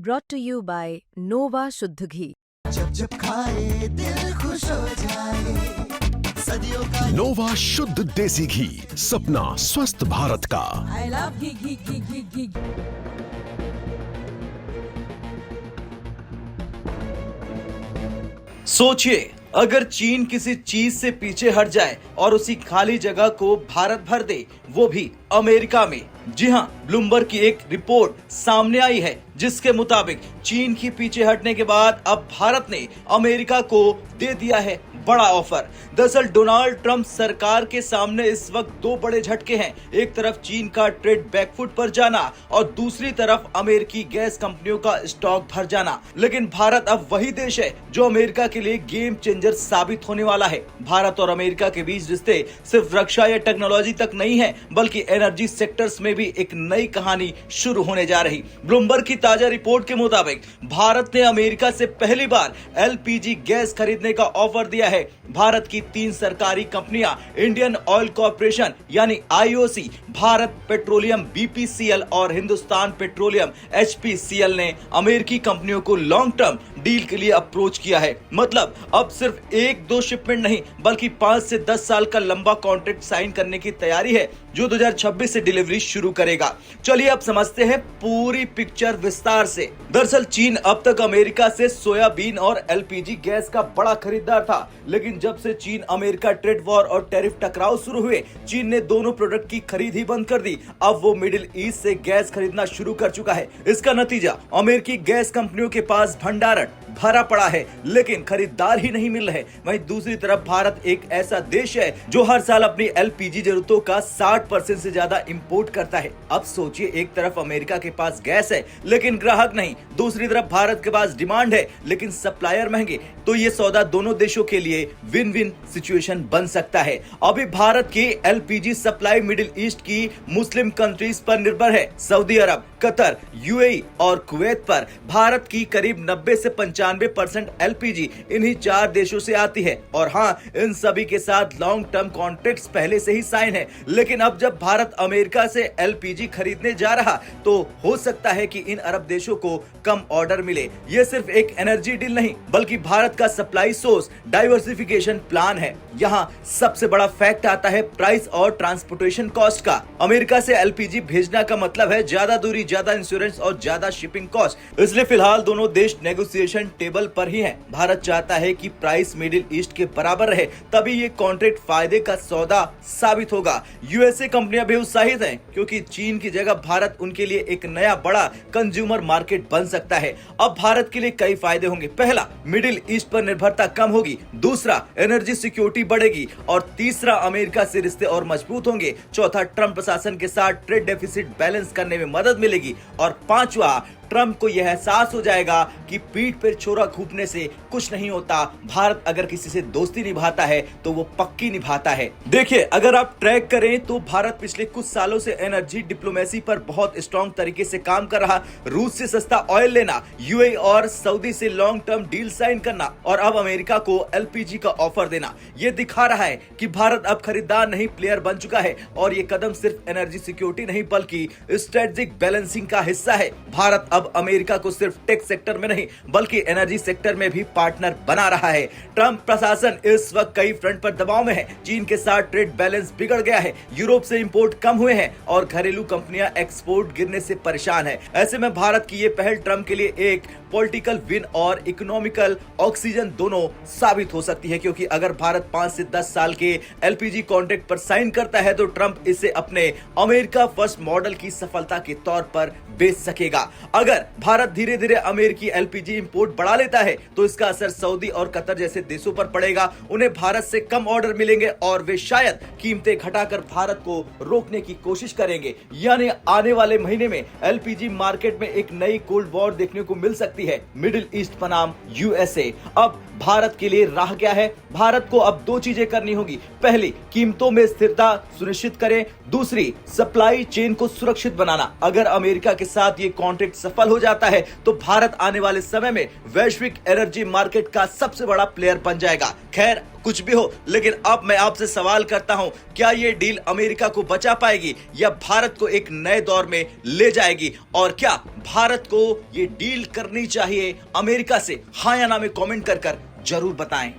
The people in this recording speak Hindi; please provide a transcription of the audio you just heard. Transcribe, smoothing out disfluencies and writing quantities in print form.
brought to you by Nova शुद्ध घी। जब जब खाए दिल खुश हो जाए सदियों का नोवा शुद्ध देसी घी, सपना स्वस्थ भारत का। I love घी। सोचिए, अगर चीन किसी चीज से पीछे हट जाए और उसी खाली जगह को भारत भर दे, वो भी अमेरिका में। जी हां, ब्लूमबर्ग की एक रिपोर्ट सामने आई है जिसके मुताबिक चीन की पीछे हटने के बाद अब भारत ने अमेरिका को दे दिया है बड़ा ऑफर। दरअसल डोनाल्ड ट्रंप सरकार के सामने इस वक्त दो बड़े झटके हैं। एक तरफ चीन का ट्रेड बैकफुट पर जाना और दूसरी तरफ अमेरिकी गैस कंपनियों का स्टॉक भर जाना। लेकिन भारत अब वही देश है जो अमेरिका के लिए गेम चेंजर साबित होने वाला है। भारत और अमेरिका के बीच रिश्ते सिर्फ रक्षा या टेक्नोलॉजी तक नहीं है, बल्कि एनर्जी सेक्टर्स में भी एक नई कहानी शुरू होने जा रही। ब्लूमबर्ग की ताजा रिपोर्ट के मुताबिक भारत ने अमेरिका से पहली बार एलपीजी गैस खरीदने का ऑफर दिया है। भारत की 3 सरकारी कंपनियां इंडियन ऑयल कॉर्पोरेशन यानी आईओसी, भारत पेट्रोलियम बीपीसीएल और हिंदुस्तान पेट्रोलियम एचपीसीएल ने अमेरिकी कंपनियों को लॉन्ग टर्म डील के लिए अप्रोच किया है। मतलब अब सिर्फ 1-2 शिपमेंट नहीं, बल्कि 5 से 10 साल का लंबा कॉन्ट्रैक्ट साइन करने की तैयारी है, जो 2026 से डिलीवरी शुरू करेगा। चलिए अब समझते हैं पूरी पिक्चर विस्तार से। दरअसल चीन अब तक अमेरिका से सोयाबीन और एलपीजी गैस का बड़ा खरीदार था, लेकिन जब से चीन अमेरिका ट्रेड वॉर और टैरिफ टकराव शुरू हुए, चीन ने दोनों प्रोडक्ट की खरीद ही बंद कर दी। अब वो मिडिल ईस्ट से गैस खरीदना शुरू कर चुका है। इसका नतीजा अमेरिकी गैस कंपनियों के पास भंडारण भरा पड़ा है, लेकिन खरीदार ही नहीं मिल रहे। वहीं दूसरी तरफ भारत एक ऐसा देश है जो हर साल अपनी एलपीजी जरूरतों का 60% से ज्यादा इंपोर्ट करता है। अब सोचिए, एक तरफ अमेरिका के पास गैस है लेकिन ग्राहक नहीं, दूसरी तरफ भारत के पास डिमांड है लेकिन सप्लायर महंगे। तो ये सौदा दोनों देशों के लिए विन विन सिचुएशन बन सकता है। अभी भारत की एलपीजी सप्लाई मिडिल ईस्ट की मुस्लिम कंट्रीज पर निर्भर है। सऊदी अरब, कतर, यूएई और कुवैत पर भारत की करीब 90 से 95% एलपीजी इन्हीं 4 देशों से आती है। और हाँ, इन सभी के साथ लॉन्ग टर्म कॉन्ट्रैक्ट्स पहले से ही साइन है। लेकिन अब जब भारत अमेरिका से एलपीजी खरीदने जा रहा, तो हो सकता है कि इन अरब देशों को कम ऑर्डर मिले। ये सिर्फ एक एनर्जी डील नहीं, बल्कि भारत का सप्लाई सोर्स डाइवर्सिफिकेशन प्लान है। यहाँ सबसे बड़ा फैक्ट आता है प्राइस और ट्रांसपोर्टेशन कॉस्ट का। अमेरिका से एलपीजी भेजना का मतलब है ज्यादा दूरी, ज्यादा इंश्योरेंस और ज्यादा शिपिंग कॉस्ट। इसलिए फिलहाल दोनों देश नेगोशिएशन टेबल पर ही हैं। भारत चाहता है कि प्राइस मिडिल ईस्ट के बराबर रहे, तभी ये कॉन्ट्रैक्ट फायदे का सौदा साबित होगा। यूएसए कंपनियां भी उत्साहित हैं, क्योंकि चीन की जगह भारत उनके लिए एक नया बड़ा कंज्यूमर मार्केट बन सकता है। अब भारत के लिए कई फायदे होंगे। पहला, मिडिल ईस्ट पर निर्भरता कम होगी। दूसरा, एनर्जी सिक्योरिटी बढ़ेगी। और तीसरा, अमेरिका से रिश्ते और मजबूत होंगे। चौथा, ट्रंप प्रशासन के साथ ट्रेड डेफिसिट बैलेंस करने में मदद मिलेगी। और पांचवा, ट्रंप को यह एहसास हो जाएगा कि पीठ पर छोरा घूपने से कुछ नहीं होता। भारत अगर किसी से दोस्ती निभाता है तो वो पक्की निभाता है। देखिए, अगर आप ट्रैक करें तो भारत पिछले कुछ सालों से एनर्जी डिप्लोमेसी पर बहुत स्ट्रॉन्ग तरीके से काम कर रहा। रूस से सस्ता ऑयल लेना, यूएई और सऊदी से लॉन्ग टर्म डील साइन करना और अब अमेरिका को एलपीजी का ऑफर देना, ये दिखा रहा है कि भारत अब खरीदार नहीं, प्लेयर बन चुका है। और ये कदम सिर्फ एनर्जी सिक्योरिटी नहीं, बल्कि स्ट्रेटेजिक बैलेंसिंग का हिस्सा है। भारत अब अमेरिका को सिर्फ टेक सेक्टर में नहीं, बल्कि एनर्जी सेक्टर में भी पार्टनर बना रहा है। ट्रंप प्रशासन इस वक्त कई फ्रंट पर दबाव में है। चीन के साथ ट्रेड बैलेंस बिगड़ गया है, यूरोप से इंपोर्ट कम हुए हैं और घरेलू कंपनियां एक्सपोर्ट गिरने से परेशान है। ऐसे में भारत की ये पहल ट्रंप के लिए एक पॉलिटिकल विन और इकोनॉमिकल ऑक्सीजन दोनों साबित हो सकती है, क्योंकि अगर भारत 5 से 10 साल के एलपीजी कॉन्ट्रैक्ट पर साइन करता है तो ट्रंप इसे अपने अमेरिका फर्स्ट मॉडल की सफलता के तौर पर बेच सकेगा। अगर भारत धीरे धीरे अमेरिकी एलपीजी इंपोर्ट बढ़ा लेता है तो इसका असर सऊदी और कतर जैसे देशों पर पड़ेगा। उन्हें भारत से कम ऑर्डर मिलेंगे और वे शायद कीमतें घटाकर भारत को रोकने की कोशिश करेंगे। यानी आने वाले महीने में एलपीजी मार्केट में एक नई कोल्ड वॉर देखने को मिल सकती है, मिडिल ईस्ट बनाम यूएसए। अब भारत के लिए राह क्या है? भारत को अब 2 चीजें करनी होगी। पहली, कीमतों में स्थिरता सुनिश्चित करें। दूसरी, सप्लाई चेन को सुरक्षित बनाना। अगर अमेरिका के साथ ये कॉन्ट्रैक्ट सफल हो जाता है तो भारत आने वाले समय में वैश्विक एनर्जी मार्केट का सबसे बड़ा प्लेयर बन जाएगा। खैर, कुछ भी हो, लेकिन अब मैं आपसे सवाल करता हूं, क्या ये डील अमेरिका को बचा पाएगी या भारत को एक नए दौर में ले जाएगी? और क्या भारत को ये डील करनी चाहिए अमेरिका से? हाँ या ना में कमेंट कर जरूर बताएं।